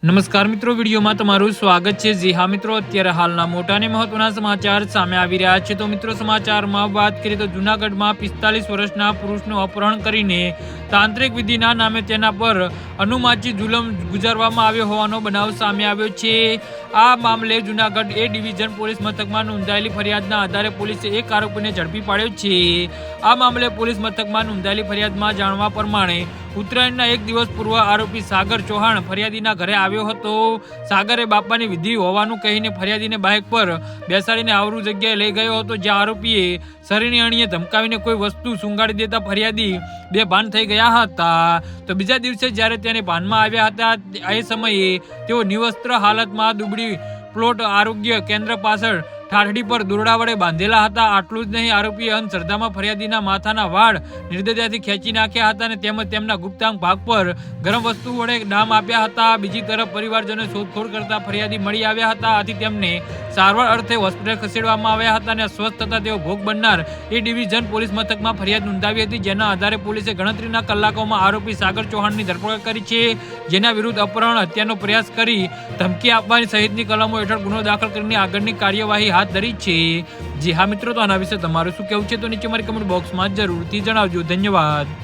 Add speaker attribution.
Speaker 1: નમસ્કાર મિત્રો, વિડીયોમાં તમારું સ્વાગત છે। જી હા મિત્રો, અત્યારે હાલના મોટા અને મહત્વના સમાચાર સામે આવી રહ્યા છે। તો મિત્રો, સમાચારમાં વાત કરીએ તો જૂનાગઢમાં 45 વર્ષના પુરુષનું અપહરણ કરીને તાંત્રિક વિધિના નામે તેના પર અનુમાચી જુલમ ગુજારવામાં આવ્યો હોવાનો બનાવ સામે આવ્યો છે। આ મામલે જૂનાગઢ એ ડિવિઝન પોલીસ મથકમાં નોંધાયેલી ફરિયાદના આધારે પોલીસે એક આરોપીને ઝડપી પાડ્યો છે। આ મામલે પોલીસ મથકમાં નોંધાયેલી ફરિયાદમાં જાણવા પ્રમાણે ઉત્તરાયણના એક દિવસ પૂર્વ આરોપી સાગર ચૌહાણ ફરિયાદીના ઘરે આવ્યો હતો। સાગરે બાપાની વિધિ હોવાનું કહીને ફરિયાદીને બાઇક પર બેસાડીને આવરું જગ્યાએ લઈ ગયો હતો, જ્યાં આરોપીએ શરીરની અણીએ ધમકાવીને કોઈ વસ્તુ સૂંઘાડી દેતા ફરિયાદી બેભાન થઈ ગયા હતા। તો બીજા દિવસે જ્યારે તેને ભાનમાં આવ્યા હતા, એ સમયે તેઓ નિવસ્ત્ર હાલતમાં દુબળી પ્લોટ આરોગ્ય કેન્દ્ર પાછળ ઠાઠડી પર દોરડા વડે બાંધેલા હતા। આટલું જ નહીં, આરોપીએ અંધશ્રદ્ધામાં ફરિયાદીના માથાના વાળ નિર્દયતાથી ખેંચી નાખ્યા હતા અને તેમજ તેમના ગુપ્તાંગ ભાગ પર ગરમ વસ્તુ વડે ડામ આપ્યા હતા। બીજી તરફ પરિવારજનોએ શોધખોળ કરતા ફરિયાદી મળી આવ્યા હતા, આથી તેમને સારવાર અર્થે હોસ્પિટલ ખસેડવામાં આવ્યા હતા અને સ્વસ્થ થતા તેઓ ભોગ બનનાર એ ડિવિઝન પોલીસ મથકમાં ફરિયાદ નોંધાવી હતી, જેના આધારે પોલીસે ગણતરીના કલાકોમાં આરોપી સાગર ચૌહાણની ધરપકડ કરી છે, જેના વિરુદ્ધ અપહરણ, હત્યાનો પ્રયાસ કરી ધમકી આપવાની સહિતની કલમો હેઠળ ગુનો દાખલ કરીને આગળની કાર્યવાહી હાથ ધરી છે। જી હા મિત્રો, તો આના વિશે તમારું શું કહેવું છે તો નીચે મારી કમેન્ટ બોક્સમાં જરૂરથી જણાવજો। ધન્યવાદ।